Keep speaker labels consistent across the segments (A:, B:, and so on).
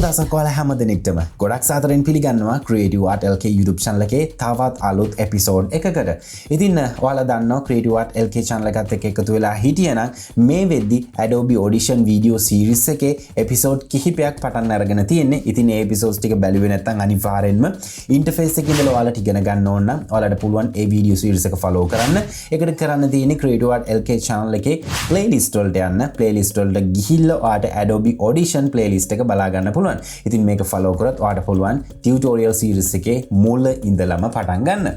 A: දවසක් ඔයාලා හැම දෙනෙක්ටම ගොඩක් සාදරයෙන් පිළිගන්නවා Creative Art LK YouTube channel එකේ තවත් අලුත් එපිසෝඩ් එකකට. ඉතින් ඔයාලා දන්නවා Creative Art LK channel එකත් එක්ක එකතු වෙලා හිටියනම් මේ වෙද්දි Adobe Audition video series එකේ එපිසෝඩ් කිහිපයක් පටන් අරගෙන තියෙන්නේ. ඉතින් මේ එපිසෝඩ්ස් ටික බැලුවේ නැත්නම් අනිවාර්යෙන්ම interface එකේ ඉඳලා ඔයාලට ඉගෙන ගන්න ඕන නම් ඔයාලට පුළුවන් මේ video series එක follow කරන්න. ඒකට කරන්න තියෙන්නේ Creative Art LK channel එකේ playlist වලට යන්න. playlist වලට ගිහිල්ලා ඔයාලට Adobe Audition playlist එක බලා ගන්න පුළුවන්. ඉතින් මේක follow කරත් ඔයාලට පුළුවන් tutorial series එකේ මුල ඉඳලම පටන් ගන්න.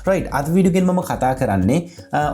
A: right අද වීඩියෝ එකෙන් මම කතා කරන්නේ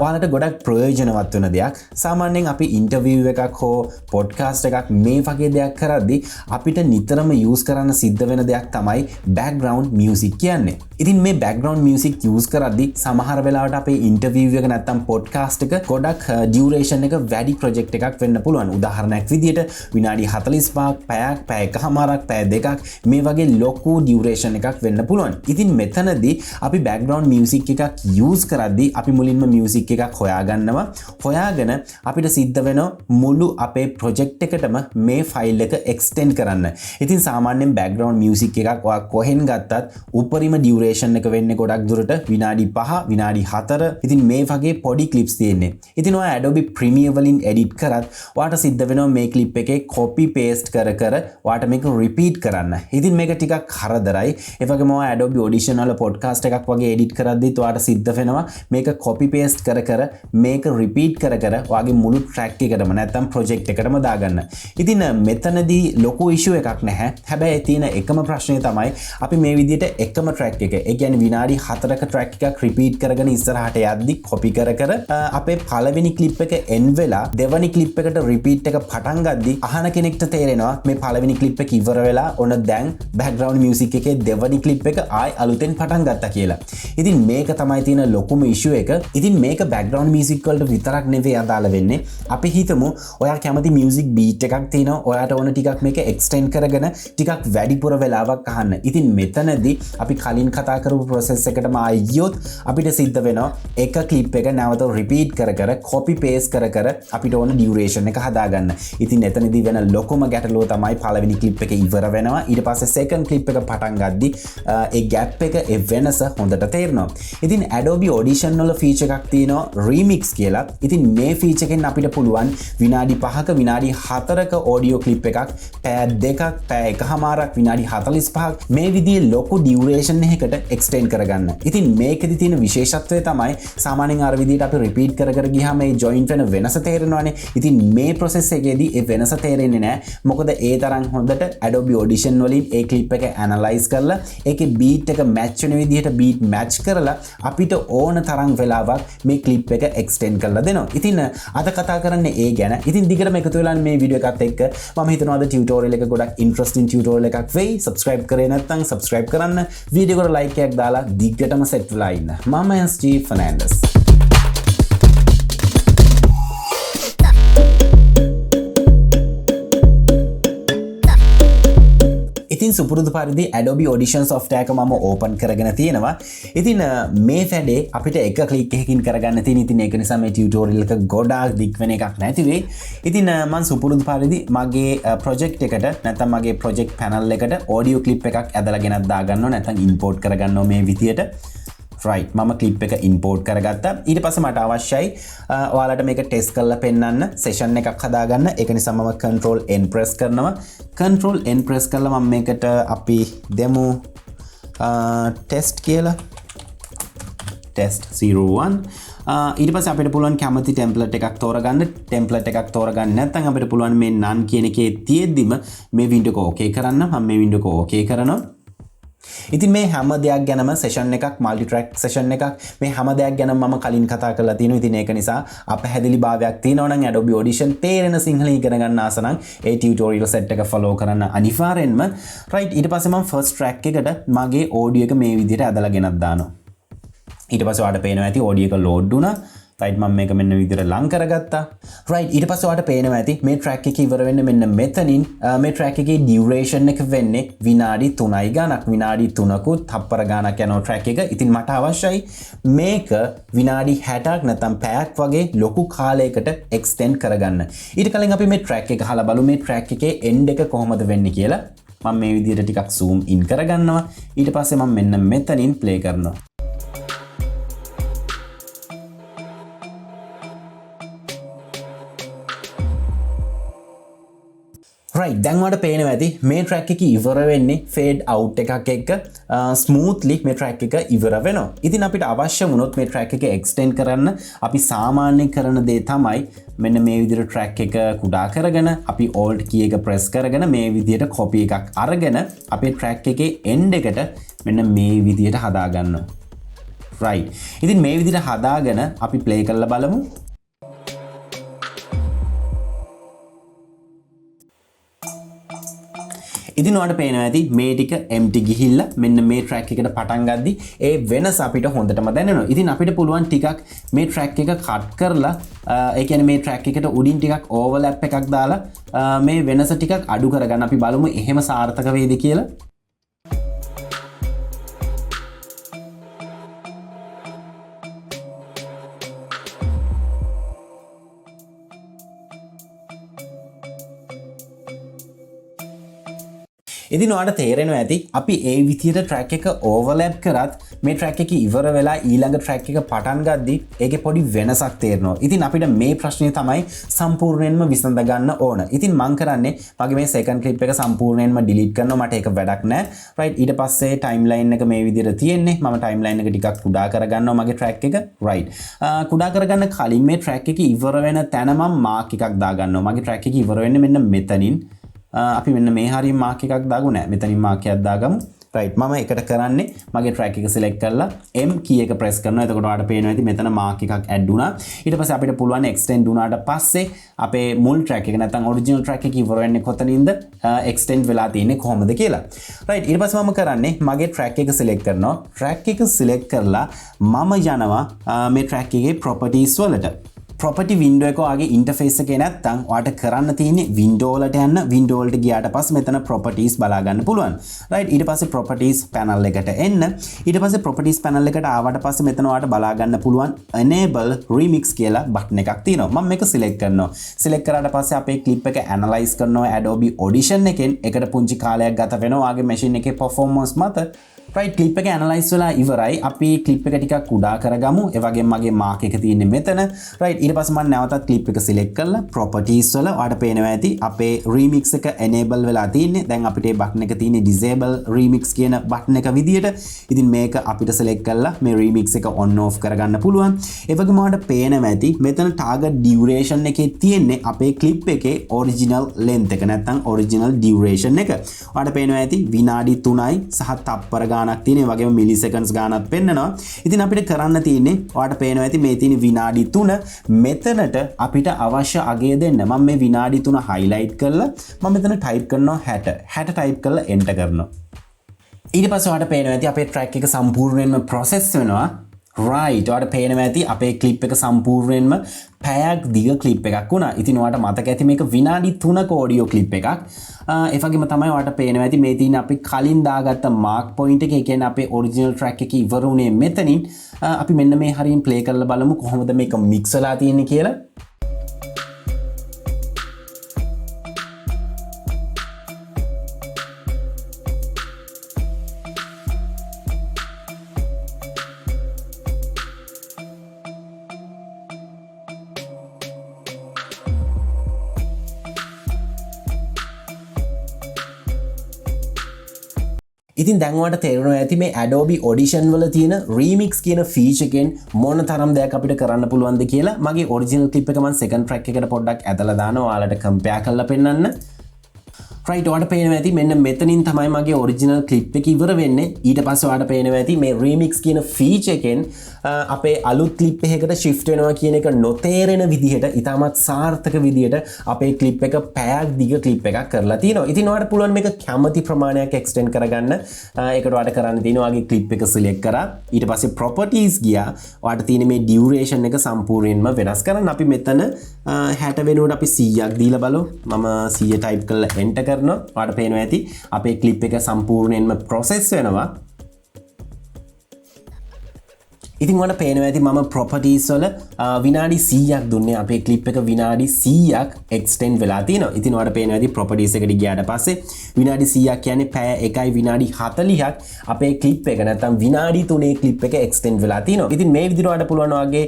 A: ඔයාලට ගොඩක් ප්‍රයෝජනවත් වෙන දෙයක්. සාමාන්‍යයෙන් අපි interview එකක් හෝ podcast එකක් මේ වගේ දෙයක් කරද්දී අපිට නිතරම use කරන්න සිද්ධ වෙන දෙයක් තමයි background music කියන්නේ. ඉතින් මේ background music use කරද්දී සමහර වෙලාවට අපේ interview එක නැත්තම් podcast එක ගොඩක් duration එක වැඩි project එකක් වෙන්න පුළුවන්. උදාහරණයක් විදියට විනාඩි 45ක් පැයක් පැයකමාරක් පැය දෙකක් මේ වගේ ලොකු duration එකක් වෙන්න පුළුවන්. ඉතින් මෙතනදී අපි background music එකක් use කරද්දී අපි මුලින්ම music එකක් හොයාගන්නවා. හොයාගෙන අපිට සිද්ධ වෙනවා මුළු අපේ project එකටම මේ file එක extend කරන්න. ඉතින් සාමාන්‍යයෙන් background music එකක් ඔයා කොහෙන් ගත්තත් උපරිම duration එක වෙන්නේ ගොඩක් දුරට විනාඩි 5 විනාඩි 4. ඉතින් මේ වගේ පොඩි clips තියෙන්නේ. ඉතින් ඔයා Adobe Premiere වලින් edit කරත් ඔයාට සිද්ධ වෙනවා මේ clip එකේ copy paste කර ඔයාට මේක repeat කරන්න. ඉතින් මේක ටිකක් කරදරයි. ඒ වගේම ඔයා Adobe Audition වල podcast එකක් වගේ edit කරද්දිත් ඔයාට සිද්ධ වෙනවා මේක copy paste කර මේක repeat කර ඔයාගේ මුළු track එකටම නැත්නම් project එකටම දාගන්න. ඉතින් මෙතනදී ලොකු issue එකක් නැහැ. හැබැයි තියෙන එකම ප්‍රශ්නේ තමයි අපි මේ විදිහට එකම track එක, ඒ කියන්නේ විනාඩි 4ක track එකක් repeat කරගෙන ඉස්සරහට යද්දි copy කර අපේ පළවෙනි clip එක end වෙලා දෙවෙනි clip එකට repeat එක පටන් ගද්දි අහන කෙනෙක්ට තේරෙනවා මේ පළවෙනි clip එක ඉවර වෙලා ඔන්න දැන් background music එකේ දෙවෙනි clip එක ආයි අලුතෙන් පටන් ගත්තා කියලා. ඉතින් මේක තමයි තියෙන ලොකුම issue එක. ඉතින් මේක background music වලට විතරක් නෙවෙයි අදාළ වෙන්නේ. අපි හිතමු ඔයා කැමති music beat එකක් තියෙනවා. ඔයාට ඕන ටිකක් මේක extend කරගෙන ටිකක් වැඩිපුර වෙලාවක් අහන්න. ඉතින් මෙතනදී අපි කලින් කතා කරපු process එකටම ආයි ගියොත් අපිට සිද්ධ වෙනවා එක clip එක නැවත repeat කර copy paste කර අපිට ඕන duration එක හදාගන්න. ඉතින් එතනදී වෙන ලොකුම ගැටලුව තමයි පළවෙනි clip එක ඉවර වෙනවා. ඊට පස්සේ second clip එක පටන් ගද්දි ඒ gap එක ඒ වෙනස හොඳට තේරෙනවා. ඉතින් Adobe Audition වල feature එකක් තියෙනවා remix කියලා. ඉතින් මේ feature එකෙන් අපිට පුළුවන් විනාඩි 5ක විනාඩි 4ක audio clip එකක් පැය දෙකක් පැය එකමාරක් විනාඩි 45ක් මේ විදිහේ ලොකු duration එකකට extend කරගන්න. ඉතින් මේකෙදි තියෙන විශේෂත්වය තමයි සාමාන්‍යයෙන් අර විදිහට අපි repeat කර ගියාම මේ joint වෙන වෙනස තේරෙනවානේ. ඉතින් මේ process එකේදී ඒ වෙනස තේරෙන්නේ නැහැ. මොකද ඒ තරම් හොඳට Adobe Audition වලින් ඒ clip එක analyze කරලා ඒකේ beat එක match වෙන විදිහට beat match කරලා අපිට ඕන තරම් වෙලාවක් මේ clip එක extend කරලා දෙනවා. ඉතින් අද කතා කරන්නේ ඒ ගැන. ඉතින් දිගටම එකතු වෙලා මේ වීඩියෝ එකත් එක්ක මම හිතනවා අද tutorial එක ගොඩක් interesting tutorial එකක් වෙයි. subscribe කරේ නැත්නම් subscribe කරන්න. වීඩියෝ එකට like එකක් දාලා දිගටම set වෙලා ඉන්න. මම SG Fernandez. ඉතින් සුපුරුදු පරිදි Adobe Audition software එක මම open කරගෙන තියෙනවා. ඉතින් මේ වැඩේ අපිට එක click එකකින් කරගන්න තියෙන. ඉතින් ඒක නිසා මේ tutorial එක ගොඩාක් දික් වෙන එකක් නැති වෙයි. ඉතින් මම සුපුරුදු පරිදි මගේ project එකට නැත්නම් මගේ project panel එකට audio clip එකක් ඇදලා ගෙනත් දාගන්නවා නැත්නම් import කරගන්නවා මේ විදියට. right මම clip එක import කරගත්තා. ඊට පස්සේ මට අවශ්‍යයි ඔයාලට මේක test කරලා පෙන්නන්න session එකක් හදාගන්න. ඒක නිසා මම control n press කරනවා. control n press කරලා මම මේකට අපි දෙමු test කියලා. test 01. ඊට පස්සේ අපිට පුළුවන් කැමති template එකක් තෝරගන්න. template එකක් තෝරගන්න නැත්නම් අපිට පුළුවන් මේ none කියන එකේ තියෙද්දිම මේ window එක okay කරන්න. මම මේ window එක okay කරනවා. ඉතින් මේ හැම දෙයක් ගැනම session එකක් multi track session එකක් මේ හැම දෙයක් ගැනම මම කලින් කතා කරලා තියෙනවා. ඉතින් ඒක නිසා අපහැදිලි භාවයක් තියෙනවා නම් Adobe Audition තේරෙන සිංහල ඉගෙන ගන්න ආස නම් ඒ tutorial set එක follow කරන්න අනිවාර්යෙන්ම. right ඊට පස්සේ මම first track එකට මගේ audio එක මේ විදිහට ඇදලා ගෙනත් දානවා. ඊට පස්සේ ඔයාලට පේනවා ඇති audio එක load වුණා. right මම මේක මෙන්න විදිහට ලං කරගත්තා. right ඊට පස්සේ ඔයාලට පේනවා ඇති මේ track එක ඉවර වෙන්නේ මෙන්න මෙතනින්. මේ track එකේ duration එක වෙන්නේ විනාඩි 3යි ගණක්. විනාඩි 3කුත් තප්පර ගණක් යනවා track එක. ඉතින් මට අවශ්‍යයි මේක විනාඩි 60ක් නැත්නම් පැයක් වගේ ලොකු කාලයකට extend කරගන්න. ඊට කලින් අපි මේ track එක අහලා බලමු මේ track එකේ end එක කොහොමද වෙන්නේ කියලා. මම මේ විදිහට ටිකක් zoom in කරගන්නවා. ඊට පස්සේ මම මෙන්න මෙතනින් play කරනවා. right දැන් ඔයාලට පේනවා ඇති මේ track එක ඉවර වෙන්නේ fade out එකක් එක්ක smoothly මේ track එක ඉවර වෙනවා. ඉතින් අපිට අවශ්‍ය වුණොත් මේ track එක extend කරන්න අපි සාමාන්‍යයෙන් කරන දේ තමයි මෙන්න මේ විදිහට track එක කුඩා කරගෙන අපි alt key එක press කරගෙන මේ විදිහට copy එකක් අරගෙන අපේ track එකේ end එකට මෙන්න මේ විදිහට හදා ගන්නවා. right ඉතින් මේ විදිහට හදාගෙන අපි play කරලා බලමු. ඉතින් ඔයාලට පේනවා ඇති මේ ටික empty ගිහිල්ලා මෙන්න මේ track එකට පටන් ගද්දි ඒ වෙනස අපිට හොඳටම දැනෙනවා. ඉතින් අපිට පුළුවන් ටිකක් මේ track එක cut කරලා ඒ කියන්නේ මේ track එකට උඩින් ටිකක් overlap එකක් දාලා මේ වෙනස ටිකක් අඩු කරගන්න අපි බලමු එහෙම සාර්ථක වේද කියලා. ඉතින් ඔයාලට තේරෙනවා ඇති අපි ඒ විදිහට track එක overlap කරත් මේ track එක ඉවර වෙලා ඊළඟ track එක පටන් ගද්දි ඒකේ පොඩි වෙනසක් තේරෙනවා. ඉතින් අපිට මේ ප්‍රශ්නේ තමයි සම්පූර්ණයෙන්ම විසඳ ගන්න ඕන. ඉතින් මම කරන්නේ මගේ මේ second clip එක සම්පූර්ණයෙන්ම delete කරනවා. මට ඒක වැඩක් නැහැ. right ඊට පස්සේ timeline එක මේ විදිහට තියෙන්නේ. මම timeline එක ටිකක් කුඩා කරගන්නවා මගේ track එක. right කුඩා කරගන්න කලින් මේ track එක ඉවර වෙන තැන මම mark එකක් දාගන්නවා. මගේ track එක ඉවර වෙන්නේ මෙන්න මෙතනින්. අපි මෙන්න මේ හරිය මාක් එකක් දාගමු නෑ මෙතනින් මාක් එකක් දාගමු. right මම එකට කරන්නේ මගේ track එක select කරලා M key එක press කරනවා. එතකොට ඔයාලට පේනවා ඇති මෙතන මාක් එකක් add වුණා. ඊට පස්සේ අපිට පුළුවන් extend වුණාට පස්සේ අපේ මුල් track එක නැත්නම් original track එක ඉවර වෙන්නේ කොතනින්ද extend වෙලා තියෙන්නේ කොහොමද කියලා. right ඊට පස්සේ මම කරන්නේ මගේ track එක select කරනවා. track එක select කරලා මම යනවා මේ track එකේ properties වලට. property window එක ඔයාගේ interface එකේ නැත්තම් ඔයාට කරන්න තියෙන්නේ window වලට යන්න. window වලට ගියාට පස්සේ මෙතන properties බලා ගන්න පුළුවන්. right ඊට පස්සේ properties panel එකට එන්න. ඊට පස්සේ properties panel එකට ආවට පස්සේ මෙතන ඔයාට බලා ගන්න පුළුවන් enable remix කියලා button එකක් තියෙනවා. මම මේක select කරනවා. select කරාට පස්සේ අපේ clip එක analyze කරනවා Adobe Audition එකෙන්. ඒකට පුංචි කාලයක් ගත වෙනවා ඔයාගේ machine එකේ performance මත. right clip එක analyze වෙලා ඉවරයි. අපි clip එක ටිකක් කුඩා කරගමු. ඒ වගේම මගේ mark එක තියෙන්නේ මෙතන. right ඊට පස්සේ මම නැවතත් clip එක select කරලා properties වල ඔයාලට පේනවා ඇති අපේ remix එක enable වෙලා තියෙන්නේ. දැන් අපිට මේ button එක තියෙන්නේ disable remix කියන button එක විදියට. ඉතින් මේක අපිට select කරලා මේ remix එක on off කරගන්න පුළුවන්. ඒ වගේම ඔයාලට පේනවා ඇති මෙතන target duration එකේ තියෙන්නේ අපේ clip එකේ original length එක නැත්නම් original duration එක. ඔයාලට පේනවා ඇති විනාඩි 3යි සහ තප්පර ගානක් තියෙන. ඒ වගේම milliseconds ගානක් පෙන්නනවා. ඉතින් අපිට කරන්න තියෙන්නේ ඔයාලට පේනවා ඇති මේ තියෙන විනාඩි 3 මෙතනට අපිට අවශ්‍ය අගය දෙන්න. මම මේ විනාඩි 3 highlight කරලා මම මෙතන type කරනවා 60 type කරලා enter කරනවා. ඊට පස්සේ ඔයාලට පේනවා ඇති අපේ track එක සම්පූර්ණයෙන්ම process වෙනවා. right ඔයාලට පේනවා ඇති අපේ clip එක සම්පූර්ණයෙන්ම පැයක් දිග clip එකක් වුණා. ඉතින් ඔයාලට මතක ඇති මේක විනාඩි 3ක audio clip එකක්. ඒ වගේම තමයි ඔයාලට පේනවා ඇති මේ තියෙන අපි කලින් දාගත්ත mark point එක. ඒ කියන්නේ අපේ original track එක ඉවර වුණේ මෙතනින්. අපි මෙන්න මේ හරියෙන් play කරලා බලමු කොහොමද මේක mix වෙලා තියෙන්නේ කියලා. ඉතින් දැන් ඔයාලට තේරෙනවා ඇති මේ Adobe Audition වල තියෙන remix කියන feature එකෙන් මොන තරම් දෙයක් අපිට කරන්න පුළුවන්ද කියලා. මගේ original clip එක මම second track එකට පොඩ්ඩක් ඇදලා දානවා ඔයාලට compare කරලා පෙන්නන්න. right ඔයාලට පේනවා ඇති මෙන්න මෙතනින් තමයි මගේ original clip එක ඉවර වෙන්නේ. ඊට පස්සේ ඔයාලට පේනවා ඇති මේ remix කියන feature එකෙන් අපේ අලුත් clip එකකට shift වෙනවා කියන එක නොතේරෙන විදිහට ඉතාමත් සාර්ථක විදිහට අපේ clip එක පැයක් දිග clip එකක් කරලා තියෙනවා. ඉතින් ඔයාලට පුළුවන් මේක කැමති ප්‍රමාණයක් extend කරගන්න. ඒකට ඔයාලට කරන්න තියෙනවා ඔයාගේ clip එක select කරා. ඊට පස්සේ properties ගියා. ඔයාලට තියෙන මේ duration එක සම්පූර්ණයෙන්ම වෙනස් කරන්න. අපි මෙතන 60 වෙනුවට අපි 100ක් දීලා බලමු. මම 100 type කරලා enter කරනවා. ඔයාලට පේනවා ඇති අපේ clip එක සම්පූර්ණයෙන්ම process වෙනවා. ඉතින් ඔයාලට පේනවා ඇති මම properties වල විනාඩි 100ක් දුන්නේ අපේ clip එක විනාඩි 100ක් extend වෙලා තියෙනවා. ඉතින් ඔයාලට පේනවා ඇති properties එකට ගියාට පස්සේ විනාඩි 100ක් කියන්නේ පැය 1යි විනාඩි 40ක් අපේ clip එක නැත්නම් විනාඩි 3 clip එක extend වෙලා තියෙනවා. ඉතින් මේ විදිහට ඔයාලට පුළුවන් වගේ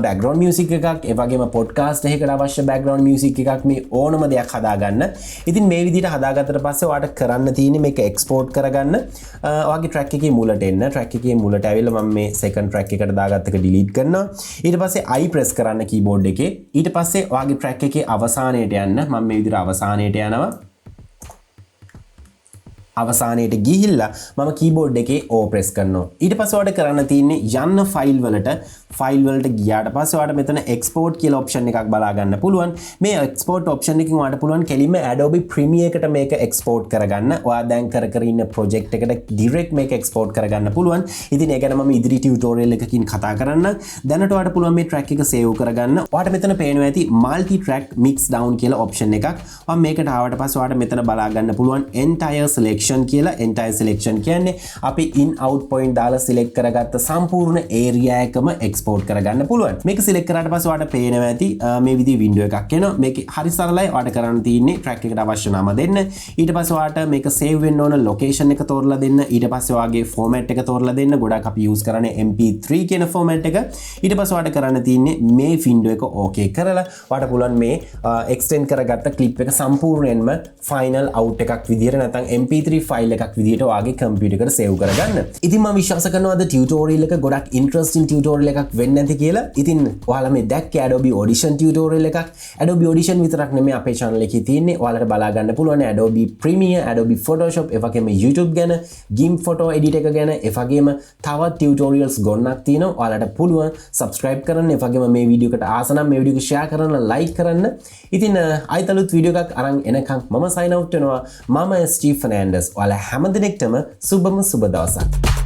A: background music එකක් ඒ වගේම podcast එකකට අවශ්‍ය background music එකක් මේ ඕනම දෙයක් හදාගන්න. ඉතින් මේ විදිහට හදාගත්තට පස්සේ ඔයාලට කරන්න තියෙන්නේ මේක export කරගන්න. ඔයාගේ track එකේ මුලට එන්න. track එකේ මුලට ඇවිල්ලා මම මේ second track එකට දාගත්ත එක delete කරනවා. ඊට පස්සේ I press කරන්න keyboard එකේ. ඊට පස්සේ ඔයාගේ track එකේ අවසානයට යන්න. මම මේ විදිහට අවසානයට යනවා. අවසානයට ගිහිල්ලා මම keyboard එකේ O press කරනවා. ඊට පස්සේ ඔයාලට කරන්න තියෙන්නේ යන්න file වලට ගියාට පස්සේ ඔයාලට මෙතන export කියලා option එකක් බලා ගන්න පුළුවන්. මේ export option එකකින් ඔයාලට පුළුවන් කෙලින්ම Adobe Premiere එකට මේක export කරගන්න. ඔයා දැන් කර ඉන්න project එකට direct මේක export කරගන්න පුළුවන්. ඉතින් ඒ ගැන මම ඉදිරි tutorial එකකින් කතා කරන්න. දැනට ඔයාලට පුළුවන් මේ track එක save කරගන්න. ඔයාලට මෙතන පේනවා ඇති multi track mix down කියලා option එකක්. ඔයා මේකට ආවට පස්සේ ඔයාලට මෙතන බලා ගන්න පුළුවන් entire selection කියලා. entire selection කියන්නේ අපි in out point දාලා select කරගත්ත සම්පූර්ණ area එකම export කරගන්න පුළුවන්. මේක select කරාට පස්සේ ඔයාලට පේනවා ඇති මේ විදිහේ window එකක් එනවා. මේක හරි සරලයි. ඔයාලට කරන්න තියෙන්නේ track එකට අවශ්‍ය නම දෙන්න. ඊට පස්සේ ඔයාලට මේක save වෙන්න ඕන location එක තෝරලා දෙන්න. ඊට පස්සේ ඔයාගේ format එක තෝරලා දෙන්න. ගොඩක් අපි use කරන්නේ MP3 කියන format එක. ඊට පස්සේ ඔයාලට කරන්න තියෙන්නේ මේ window එක okay කරලා ඔයාලට පුළුවන් මේ extend කරගත්ත clip එක සම්පූර්ණයෙන්ම final out එකක් විදිහට නැත්නම් MP3 ෆයිල් එකක් විදිහට ඔයාගේ කම්පියුටර් එකට සේව් කරගන්න. ඉතින් මම විශ්වාස කරනවා අද ටියුටෝරියල් එක ගොඩක් ඉන්ටරෙස්ටිං ටියුටෝරියල් එකක් වෙන්න ඇති කියලා. ඉතින් ඔයාලා මේ දැක්කේ Adobe Audition ටියුටෝරියල් එකක්. Adobe Audition විතරක් නෙමෙයි අපේ channel එකේ තියෙන්නේ. ඔයාලට බලා ගන්න පුළුවන් Adobe Premiere, Adobe Photoshop, ඒ වගේම YouTube ගැන, GIMP photo edit එක ගැන, ඒ වගේම තවත් ටියුටෝරියල්ස් ගොන්නක් තියෙනවා. ඔයාලට පුළුවන් subscribe කරන්න, ඒ වගේම මේ වීඩියෝ එකට ආස නම් මේ වීඩියෝ එක share කරන්න, like කරන්න. ඉතින් ආයෙත් අලුත් වීඩියෝ එකක් අරන් එනකම් මම sign out වෙනවා. මම ස්ටීව් ෆර්නෑන්ඩස්. ඔයාලා හැම දිනෙකටම සුබම සුබ දවසක්.